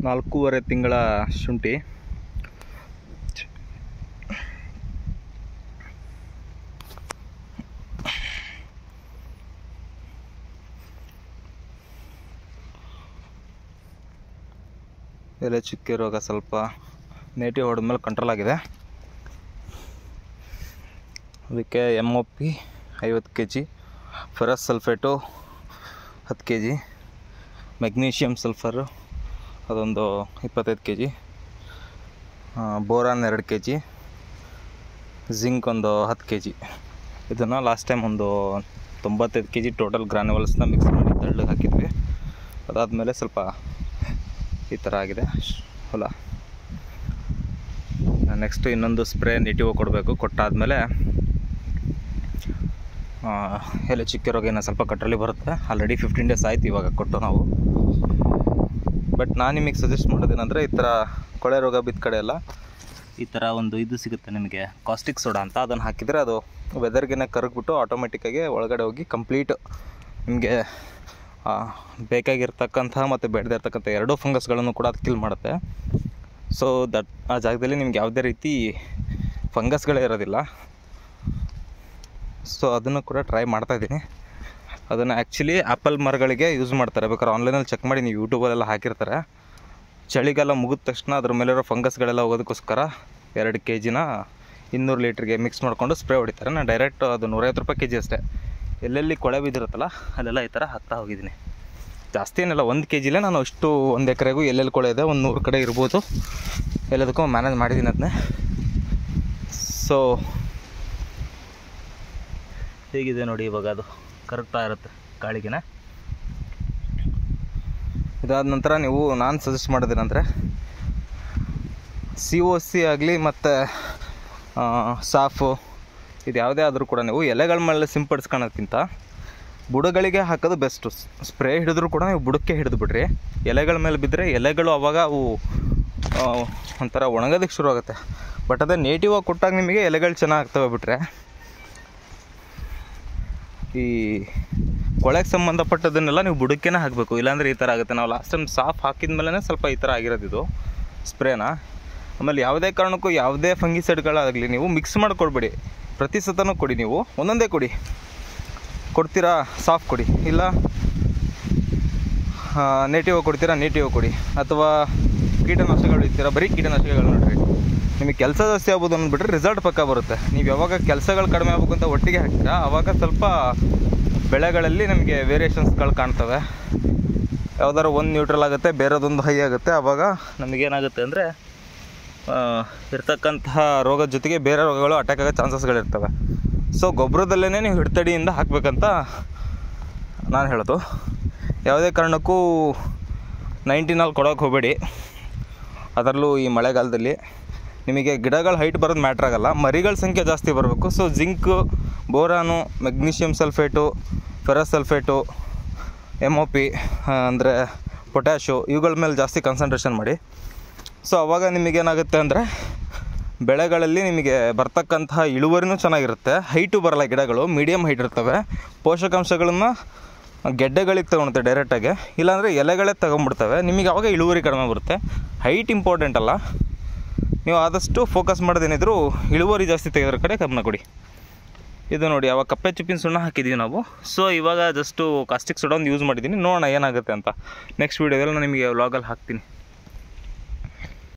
4.5 ತಿಂಗಳ ಶುಂಠಿ. ಎಲೆ ಚುಕ್ಕೆ ರೋಗ ಸ್ವಲ್ಪ ನೇಟಿವ್ ಹೊಡೆದ್ಮೇಲೆ ಕಂಟ್ರೋಲ್ ಆಗಿದೆ. ಅದಕ್ಕೆ MOP 50 kg, ferrous sulphate 10 kg, magnesium sulphur ಅದೊಂದು 25 kg, ಬೋರಾನ್ 2 kg, ಜಿಂಕ್ ಒಂದು 10 kg. ಇದನ್ನು ಲಾಸ್ಟ್ ಟೈಮ್ ಒಂದು 95 kg ಟೋಟಲ್ ಗ್ರಾನ್ಯುವಲ್ಸ್ನ ಮಿಕ್ಸ್ ಮಾಡಿ ತಳ್ಳಗೆ ಹಾಕಿದ್ವಿ. ಅದಾದಮೇಲೆ ಸ್ವಲ್ಪ ಈ ಥರ ಆಗಿದೆ ಹೊಲ. ನೆಕ್ಸ್ಟು ಇನ್ನೊಂದು ಸ್ಪ್ರೇ ನೇಟಿವ್ ಕೊಡಬೇಕು. ಕೊಟ್ಟಾದಮೇಲೆ ಎಲೆ ಚುಕ್ಕೆ ರೋಗ ಏನೋ ಸ್ವಲ್ಪ ಕಟ್ಟರಲ್ಲಿ ಬರುತ್ತೆ. ಆಲ್ರೆಡಿ 15 days ಆಯ್ತು ಇವಾಗ ಕೊಟ್ಟು ನಾವು. ಬಟ್ ನಾನು ನಿಮಗೆ ಸಜೆಸ್ಟ್ ಮಾಡೋದೇನೆಂದರೆ, ಈ ಥರ ಕೊಳೆ ರೋಗ ಬಿದ್ದ ಕಡೆ ಎಲ್ಲ ಈ ಥರ ಒಂದು ಇದು ಸಿಗುತ್ತೆ ನಿಮಗೆ, ಕಾಸ್ಟಿಕ್ ಸೋಡಾ ಅಂತ. ಅದನ್ನು ಹಾಕಿದರೆ ಅದು ವೆದರ್ಗೆ ಕರಗಿಬಿಟ್ಟು ಆಟೋಮೆಟಿಕ್ಕಾಗಿ ಒಳಗಡೆ ಹೋಗಿ ಕಂಪ್ಲೀಟ್ ನಿಮಗೆ ಬೇಕಾಗಿರ್ತಕ್ಕಂಥ ಮತ್ತು ಬೇಡದೇ ಇರ್ತಕ್ಕಂಥ ಎರಡೂ ಫಂಗಸ್ಗಳನ್ನು ಕೂಡ ಅದು ಕಿಲ್ ಮಾಡುತ್ತೆ. ಸೊ ಆ ಜಾಗದಲ್ಲಿ ನಿಮ್ಗೆ ಯಾವುದೇ ರೀತಿ ಫಂಗಸ್ಗಳೇ ಇರೋದಿಲ್ಲ. ಸೊ ಅದನ್ನು ಕೂಡ ಟ್ರೈ ಮಾಡ್ತಾಯಿದ್ದೀನಿ. ಅದನ್ನು ಆ್ಯಕ್ಚುಲಿ ಆ್ಯಪಲ್ ಮರಗಳಿಗೆ ಯೂಸ್ ಮಾಡ್ತಾರೆ. ಬೇಕಾದ್ರೆ ಆನ್ಲೈನಲ್ಲಿ ಚೆಕ್ ಮಾಡಿ, ನೀವು ಯೂಟ್ಯೂಬಲ್ಲೆಲ್ಲ ಹಾಕಿರ್ತಾರೆ. ಚಳಿಗಾಲ ಮುಗಿದ ತಕ್ಷಣ ಅದ್ರ ಮೇಲಿರೋ ಫಂಗಸ್ಗಳೆಲ್ಲ ಹೋಗೋದಕ್ಕೋಸ್ಕರ 2 kgನ 200 ಲೀಟ್ರಿಗೆ ಮಿಕ್ಸ್ ಮಾಡಿಕೊಂಡು ಸ್ಪ್ರೇ ಹೊಡಿತಾರೆ. ನಾನು ಡೈರೆಕ್ಟ್ ಅದು 150 ರೂಪಾಯಿ kg ಅಷ್ಟೇ. ಎಲ್ಲೆಲ್ಲಿ ಕೊಳೆ ಬಿದ್ದಿರುತ್ತಲ್ಲ ಅಲ್ಲೆಲ್ಲ ಈ ಥರ ಹಾಕ್ತಾ ಹೋಗಿದ್ದೀನಿ. ಜಾಸ್ತಿ ಏನಿಲ್ಲ, 1 kgಲೇ ನಾನು ಅಷ್ಟು 1 ಎಕರೆಗೂ ಎಲ್ಲೆಲ್ಲಿ ಕೊಳೆ ಇದೆ ಒಂದು 100 ಕಡೆ ಇರ್ಬೋದು, ಎಲ್ಲದಕ್ಕೂ ಮ್ಯಾನೇಜ್ ಮಾಡಿದ್ದೀನಿ ಅದನ್ನೇ. ಸೊ ಹೇಗಿದೆ ನೋಡಿ ಇವಾಗ, ಅದು ಕರಗ್ತಾ ಇರುತ್ತೆ ಗಾಳಿಗೆನೆ. ಇದಾದ ನಂತರ ನೀವು ನಾನು ಸಜೆಸ್ಟ್ ಮಾಡೋದೇನೆಂದರೆ, COC ಆಗಲಿ ಮತ್ತು ಸಾಫು ಇದು ಯಾವುದೇ ಆದರೂ ಕೂಡ ನೀವು ಎಲೆಗಳ ಮೇಲೆ ಸಿಂಪಡಿಸ್ಕೊಳ್ಳೋಕ್ಕಿಂತ ಬುಡಗಳಿಗೆ ಹಾಕೋದು ಬೆಸ್ಟು. ಸ್ಪ್ರೇ ಹಿಡಿದ್ರೂ ಕೂಡ ನೀವು ಬುಡಕ್ಕೆ ಹಿಡಿದು ಬಿಡ್ರಿ. ಎಲೆಗಳ ಮೇಲೆ ಬಿದ್ದರೆ ಎಲೆಗಳು ಆವಾಗ ಅವು ಒಂಥರ ಒಣಗೋದಕ್ಕೆ ಶುರು ಆಗುತ್ತೆ. ಬಟ್ ಅದೇ ನೇಟಿವ್ ಆಗಿ ಕೊಟ್ಟಾಗ ನಿಮಗೆ ಎಲೆಗಳು ಚೆನ್ನಾಗಿ ಆಗ್ತವೆ. ಬಿಟ್ಟರೆ ಈ ಕೊಳೆಗೆ ಸಂಬಂಧಪಟ್ಟದನ್ನೆಲ್ಲ ನೀವು ಬುಡಕ್ಕೇ ಹಾಕಬೇಕು, ಇಲ್ಲಾಂದರೆ ಈ ಥರ ಆಗುತ್ತೆ. ನಾವು ಲಾಸ್ಟ್ ಟೈಮ್ ಸಾಫ್ ಹಾಕಿದ ಮೇಲೇ ಸ್ವಲ್ಪ ಈ ಥರ ಆಗಿರೋದು ಇದು ಸ್ಪ್ರೇನ. ಆಮೇಲೆ ಯಾವುದೇ ಕಾರಣಕ್ಕೂ ಯಾವುದೇ ಫಂಗಿಸೈಡ್ಗಳಾಗಲಿ ನೀವು ಮಿಕ್ಸ್ ಮಾಡಿಕೊಡ್ಬೇಡಿ. ಪ್ರತಿ ಸತನೂ ಕೊಡಿ, ನೀವು ಒಂದೊಂದೇ ಕೊಡಿ. ಕೊಡ್ತೀರಾ ಸಾಫ್ ಕೊಡಿ, ಇಲ್ಲ ನೇಟಿವ್ ಕೊಡ್ತೀರಾ ನೇಟಿವ್ ಕೊಡಿ, ಅಥವಾ ಕೀಟನಾಶಕಗಳು ಇರ್ತೀರಾ ಬರೀ ಕೀಟನಾಶಕಗಳು ನೋಡಿರಿ. ನಿಮಗೆ ಕೆಲಸ ಜಾಸ್ತಿ ಆಗ್ಬೋದು ಅಂದ್ಬಿಟ್ರೆ ರಿಸಲ್ಟ್ ಪಕ್ಕ ಬರುತ್ತೆ. ನೀವು ಯಾವಾಗ ಕೆಲಸಗಳು ಕಡಿಮೆ ಆಗ್ಬೇಕು ಅಂತ ಒಟ್ಟಿಗೆ ಹಾಕ್ತೀರಾ ಆವಾಗ ಸ್ವಲ್ಪ ಬೆಳೆಗಳಲ್ಲಿ ನಮಗೆ ವೇರಿಯೇಷನ್ಸ್ಗಳು ಕಾಣ್ತವೆ. ಯಾವುದಾದ್ರು ಒಂದು ನ್ಯೂಟ್ರಲ್ ಆಗುತ್ತೆ, ಬೇರೆದೊಂದು ಹೈ ಆಗುತ್ತೆ. ಆವಾಗ ನಮಗೇನಾಗುತ್ತೆ ಅಂದರೆ ಇರ್ತಕ್ಕಂತಹ ರೋಗದ ಜೊತೆಗೆ ಬೇರೆ ರೋಗಗಳು ಅಟ್ಯಾಕ್ ಆಗೋ ಚಾನ್ಸಸ್ಗಳಿರ್ತವೆ. ಸೊ ಗೊಬ್ಬರದಲ್ಲೇ ನೀವು ಹಿಡ್ತಡಿಯಿಂದ ಹಾಕಬೇಕಂತ ನಾನು ಹೇಳೋದು. ಯಾವುದೇ ಕಾರಣಕ್ಕೂ 19 ಕೊಡೋಕೆ ಹೋಗಬೇಡಿ. ಅದರಲ್ಲೂ ಈ ಮಳೆಗಾಲದಲ್ಲಿ ನಿಮಗೆ ಗಿಡಗಳ ಹೈಟ್ ಬರೋದು ಮ್ಯಾಟ್ರ್ ಆಗೋಲ್ಲ, ಮರಿಗಳ ಸಂಖ್ಯೆ ಜಾಸ್ತಿ ಬರಬೇಕು. So zinc, boron, magnesium sulphate, ferrous sulphate, MOP ಅಂದರೆ ಪೊಟ್ಯಾಶು, ಇವುಗಳ ಮೇಲೆ ಜಾಸ್ತಿ ಕಾನ್ಸಂಟ್ರೇಷನ್ ಮಾಡಿ. ಸೊ ಆವಾಗ ನಿಮಗೇನಾಗುತ್ತೆ ಅಂದರೆ ಬೆಳೆಗಳಲ್ಲಿ ನಿಮಗೆ ಬರ್ತಕ್ಕಂತಹ ಇಳುವರಿನೂ ಚೆನ್ನಾಗಿರುತ್ತೆ. ಹೈಟು ಬರಲ್ಲ, ಗಿಡಗಳು ಮೀಡಿಯಮ್ ಹೈಟ್ ಇರ್ತವೆ. ಪೋಷಕಾಂಶಗಳನ್ನು ಗೆಡ್ಡೆಗಳಿಗೆ ತೊಗೊಳುತ್ತೆ ಡೈರೆಕ್ಟಾಗಿ, ಇಲ್ಲಾಂದರೆ ಎಲೆಗಳೇ ತೊಗೊಂಡ್ಬಿಡ್ತವೆ. ನಿಮಗೆ ಆವಾಗ ಇಳುವರಿ ಕಡಿಮೆ ಬರುತ್ತೆ. ಹೈಟ್ ಇಂಪಾರ್ಟೆಂಟ್ ಅಲ್ಲ, ನೀವು ಆದಷ್ಟು ಫೋಕಸ್ ಮಾಡೋದೇನಿದ್ರು ಇಳುವರಿ ಜಾಸ್ತಿ ತೆಗೆದ್ರ ಕಡೆ ಗಮನ ಕೊಡಿ. ಇದು ನೋಡಿ, ಅವಾಗ ಕಪ್ಪೆ ಚಿಪ್ಪಿನ ಸುಣ್ಣ ಹಾಕಿದ್ದೀವಿ ನಾವು. ಸೊ ಇವಾಗ ಜಸ್ಟು ಕಾಸ್ಟಿಕ್ ಸೋಡಾ ಒಂದು ಯೂಸ್ ಮಾಡಿದ್ದೀನಿ. ನೋಡೋಣ ಏನಾಗುತ್ತೆ ಅಂತ. ನೆಕ್ಸ್ಟ್ ವೀಡಿಯೋದಲ್ಲಿ ನಾನು ನಿಮಗೆ ವ್ಲಾಗಲ್ಲಿ ಹಾಕ್ತೀನಿ.